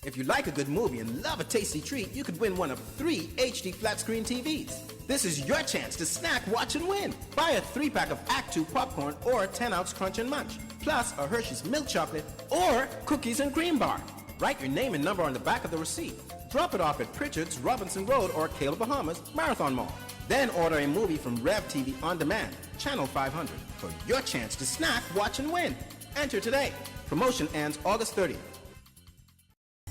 If you like a good movie and love a tasty treat, you could win one of 3 HD flat screen TVs. This is your chance to snack, watch, and win. Buy a 3-pack of Act 2 popcorn or a 10-ounce Crunch and Munch, plus a Hershey's milk chocolate or cookies and cream bar. Write your name and number on the back of the receipt. Drop it off at Pritchard's, Robinson Road, or Caleb Bahamas, Marathon Mall. Then order a movie from Rev TV On Demand, Channel 500, for your chance to snack, watch, and win. Enter today. Promotion ends August 30th.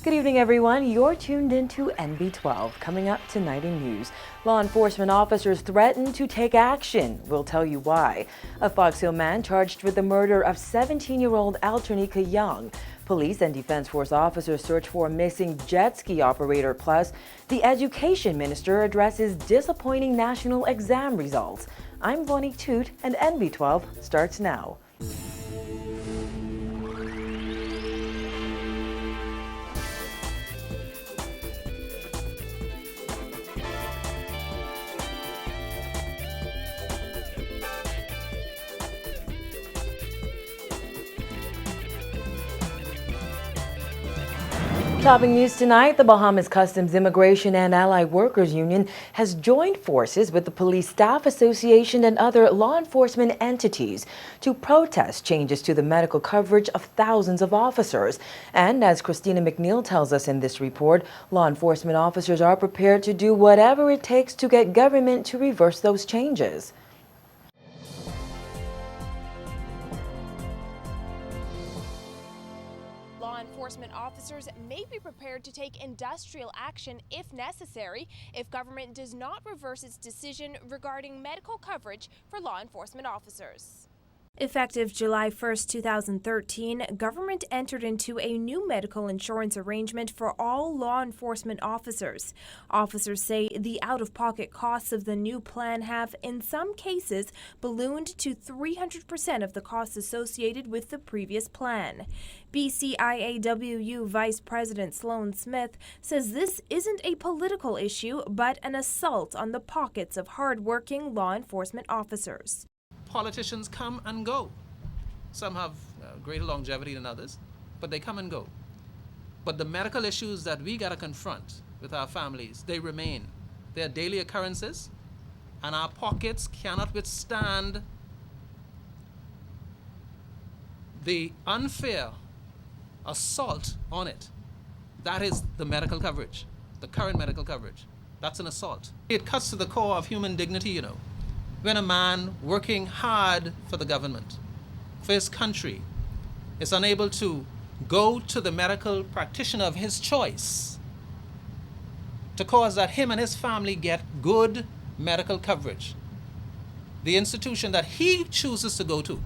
Good evening, everyone. You're tuned into NB12. Coming up tonight in news, law enforcement officers threaten to take action. We'll tell you why. A Fox Hill man charged with the murder of 17-year-old Altronica Young. Police and Defense Force officers search for a missing jet ski operator. Plus, the Education Minister addresses disappointing national exam results. I'm Bonnie Toot, and NB12 starts now. Topping news tonight, the Bahamas Customs Immigration and Allied Workers Union has joined forces with the Police Staff Association and other law enforcement entities to protest changes to the medical coverage of thousands of officers. And as Christina McNeil tells us in this report, law enforcement officers are prepared to do whatever it takes to get government to reverse those changes. Law enforcement officers may be prepared to take industrial action if necessary if government does not reverse its decision regarding medical coverage for law enforcement officers. Effective July 1, 2013, government entered into a new medical insurance arrangement for all law enforcement officers. Officers say the out-of-pocket costs of the new plan have, in some cases, ballooned to 300% of the costs associated with the previous plan. BCIAWU Vice President Sloan Smith says this isn't a political issue, but an assault on the pockets of hard-working law enforcement officers. Politicians come and go. Some have greater longevity than others, but they come and go. But the medical issues that we got to confront with our families, they remain. They're daily occurrences, and our pockets cannot withstand the unfair assault on it. That is the medical coverage, the current medical coverage. That's an assault. It cuts to the core of human dignity, you know. When a man working hard for the government, for his country, is unable to go to the medical practitioner of his choice to cause that him and his family get good medical coverage, the institution that he chooses to go to,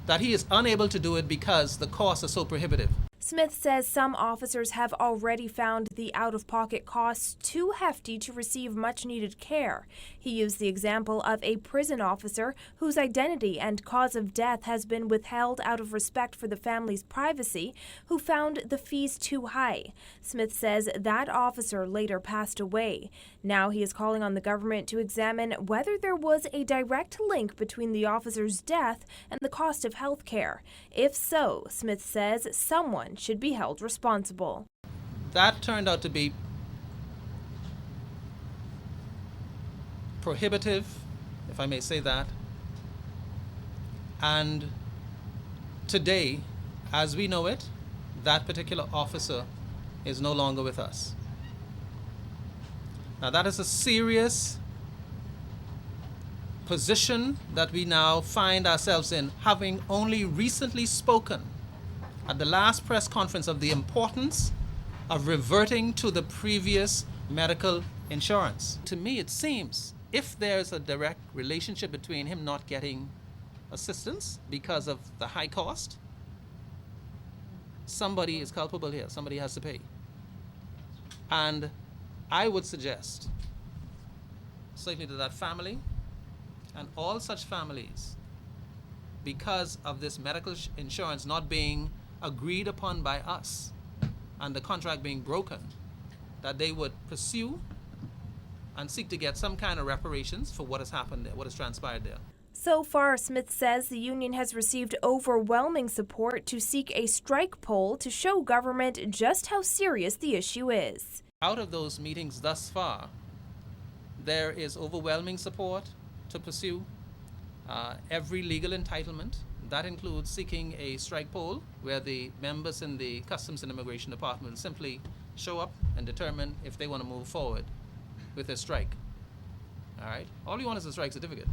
that he is unable to do it because the costs are so prohibitive. Smith says some officers have already found the out-of-pocket costs too hefty to receive much-needed care. He used the example of a prison officer whose identity and cause of death has been withheld out of respect for the family's privacy, who found the fees too high. Smith says that officer later passed away. Now he is calling on the government to examine whether there was a direct link between the officer's death and the cost of health care. If so, Smith says someone should be held responsible. That turned out to be prohibitive, if I may say that. And today, as we know it, that particular officer is no longer with us. Now that is a serious position that we now find ourselves in, having only recently spoken at the last press conference of the importance of reverting to the previous medical insurance. To me, it seems if there's a direct relationship between him not getting assistance because of the high cost, somebody is culpable here. Somebody has to pay. And I would suggest, certainly to that family and all such families, because of this medical insurance not being agreed upon by us and the contract being broken, that they would pursue and seek to get some kind of reparations for what has happened there, what has transpired there. So far, Smith says the union has received overwhelming support to seek a strike poll to show government just how serious the issue is. Out of those meetings thus far, there is overwhelming support to pursue every legal entitlement. That includes seeking a strike poll where the members in the Customs and Immigration Department simply show up and determine if they want to move forward with a strike. All right? All you want is a strike certificate.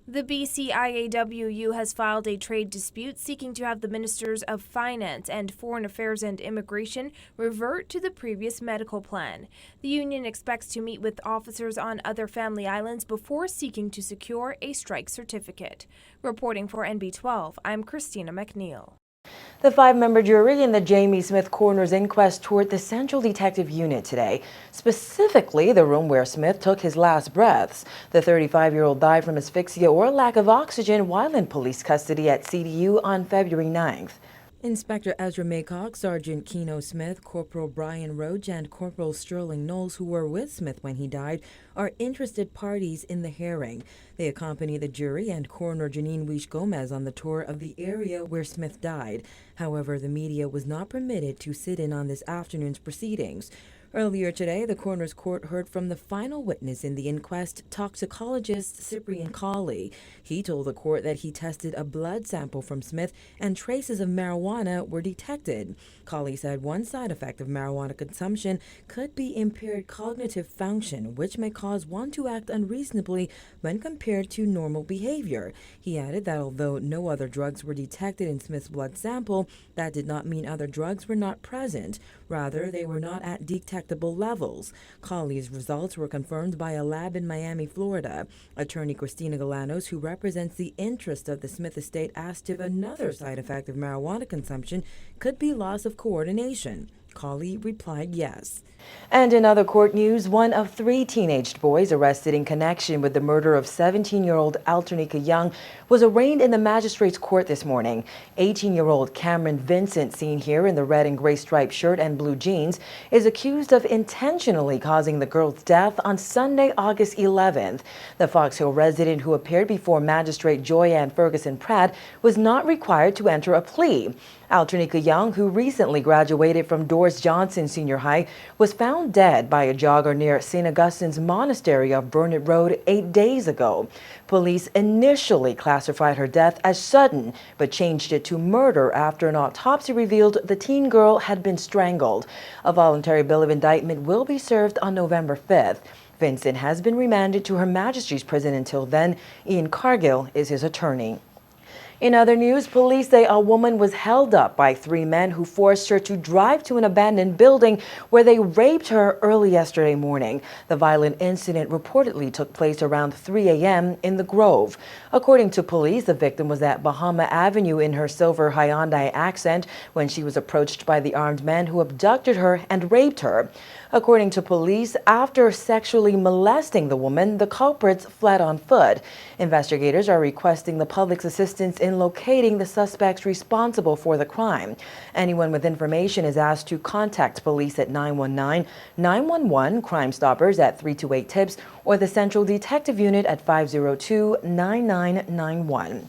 The BCIAWU has filed a trade dispute seeking to have the Ministers of Finance and Foreign Affairs and Immigration revert to the previous medical plan. The union expects to meet with officers on other family islands before seeking to secure a strike certificate. Reporting for NB12, I'm Christina McNeil. The 5-member jury in the Jamie Smith coroner's inquest toured the Central Detective Unit today, specifically the room where Smith took his last breaths. The 35-year-old died from asphyxia or lack of oxygen while in police custody at CDU on February 9th. Inspector Ezra Maycock, Sergeant Keno Smith, Corporal Brian Roach, and Corporal Sterling Knowles, who were with Smith when he died, are interested parties in the hearing. They accompany the jury and Coroner Janine Weish Gomez on the tour of the area where Smith died. However, the media was not permitted to sit in on this afternoon's proceedings. Earlier today, the coroner's court heard from the final witness in the inquest, toxicologist Cyprian Cawley. He told the court that he tested a blood sample from Smith and traces of marijuana were detected. Cawley said one side effect of marijuana consumption could be impaired cognitive function, which may cause one to act unreasonably when compared to normal behavior. He added that although no other drugs were detected in Smith's blood sample, that did not mean other drugs were not present. Rather, they were not at detectable levels. Cawley's results were confirmed by a lab in Miami, Florida. Attorney Christina Galanos, who represents the interest of the Smith estate, asked if another side effect of marijuana consumption could be loss of coordination. Cawley replied yes. And in other court news, one of 3 teenaged boys arrested in connection with the murder of 17-year-old Alternica Young was arraigned in the magistrate's court this morning. 18-year-old Cameron Vincent, seen here in the red and gray striped shirt and blue jeans, is accused of intentionally causing the girl's death on Sunday, August 11th. The Fox Hill resident who appeared before Magistrate Joyanne Ferguson Pratt was not required to enter a plea. Alternica Young, who recently graduated from Doris Johnson Senior High, was found dead by a jogger near St. Augustine's Monastery off Burnett Road 8 days ago. Police initially classified her death as sudden, but changed it to murder after an autopsy revealed the teen girl had been strangled. A voluntary bill of indictment will be served on November 5th. Vincent has been remanded to Her Majesty's prison until then. Ian Cargill is his attorney. In other news, police say a woman was held up by 3 men who forced her to drive to an abandoned building where they raped her early yesterday morning. The violent incident reportedly took place around 3 a.m. in the Grove. According to police, the victim was at Bahama Avenue in her silver Hyundai Accent when she was approached by the armed men who abducted her and raped her. According to police, after sexually molesting the woman, the culprits fled on foot. Investigators are requesting the public's assistance in locating the suspects responsible for the crime. Anyone with information is asked to contact police at 919-911, Crime Stoppers at 328-TIPS, or the Central Detective Unit at 502-9991.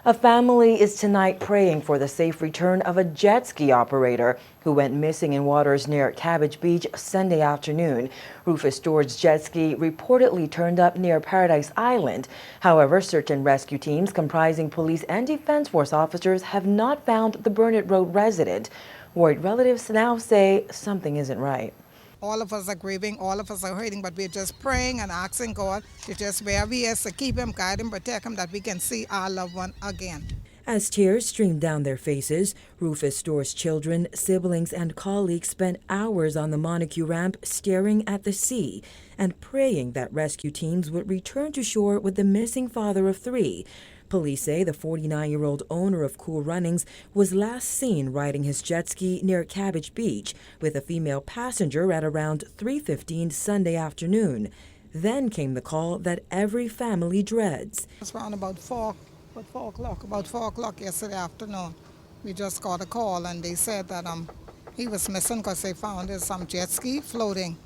A family is tonight praying for the safe return of a jet ski operator who went missing in waters near Cabbage Beach Sunday afternoon. Rufus Stewart's jet ski reportedly turned up near Paradise Island. However, search and rescue teams comprising police and Defense Force officers have not found the Burnett Road resident. Worried relatives now say something isn't right. All of us are grieving, all of us are hurting, but we're just praying and asking God to just where we is to keep him, guide him, protect him, that we can see our loved one again. As tears streamed down their faces, Rufus Stewart's children, siblings, and colleagues spent hours on the Montague ramp staring at the sea and praying that rescue teams would return to shore with the missing father of 3. Police say the 49-year-old owner of Cool Runnings was last seen riding his jet ski near Cabbage Beach with a female passenger at around 3:15 Sunday afternoon. Then came the call that every family dreads. It's around about 4 o'clock yesterday afternoon. We just got a call and they said that he was missing because they found his jet ski floating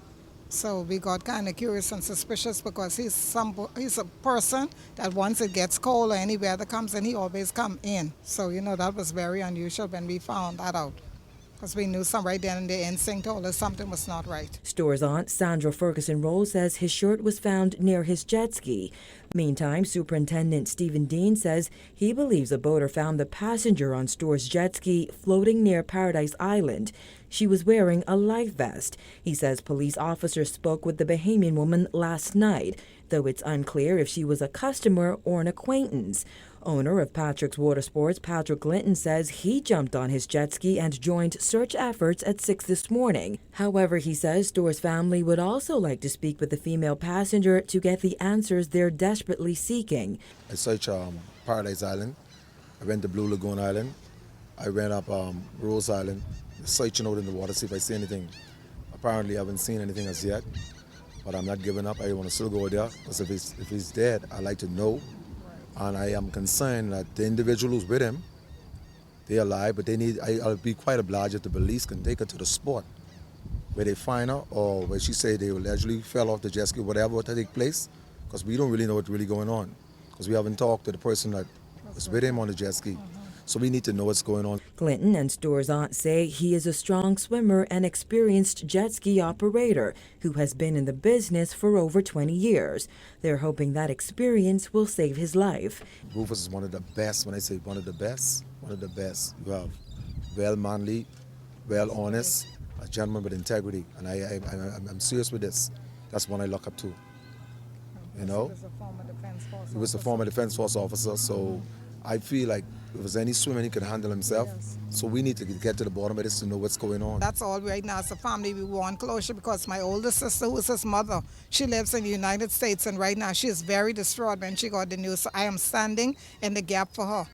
So we got kind of curious and suspicious because he's a person that once it gets cold or any weather comes in, he always come in. So, that was very unusual when we found that out. Because we knew right then and the instinct told us something was not right. Store's aunt Sandra Ferguson Rose says his shirt was found near his jet ski. Meantime, Superintendent Stephen Dean says he believes a boater found the passenger on Store's jet ski floating near Paradise Island. She was wearing a life vest. He says police officers spoke with the Bahamian woman last night, though it's unclear if she was a customer or an acquaintance. Owner of Patrick's Water Sports, Patrick Linton, says he jumped on his jet ski and joined search efforts at 6 this morning. However, he says Store's family would also like to speak with the female passenger to get the answers they're desperately seeking. I searched Paradise Island. I went to Blue Lagoon Island. I went up Rose Island, searching out in the water, see if I see anything. Apparently, I haven't seen anything as yet, but I'm not giving up. I want to still go there, because if he's dead, I'd like to know. And I am concerned that the individual who's with him, they're alive, but I'll be quite obliged if the police can take her to the spot where they find her, or where she say they allegedly fell off the jet ski, whatever to take place, because we don't really know what's really going on, because we haven't talked to the person that was with him on the jet ski. So we need to know what's going on. Clinton and Store's aunt say he is a strong swimmer and experienced jet ski operator who has been in the business for over 20 years. They're hoping that experience will save his life. Rufus is one of the best. When I say one of the best, you have well manly, well honest, a gentleman with integrity. And I'm serious with this. That's one I look up to. You know? He was a former Defense Force officer, so I feel like if there's any swimmer, he can handle himself. Yes. So we need to get to the bottom of this to know what's going on. That's all right now. As a family, we want closure because my older sister, who is his mother, she lives in the United States, and right now she is very distraught when she got the news. So I am standing in the gap for her.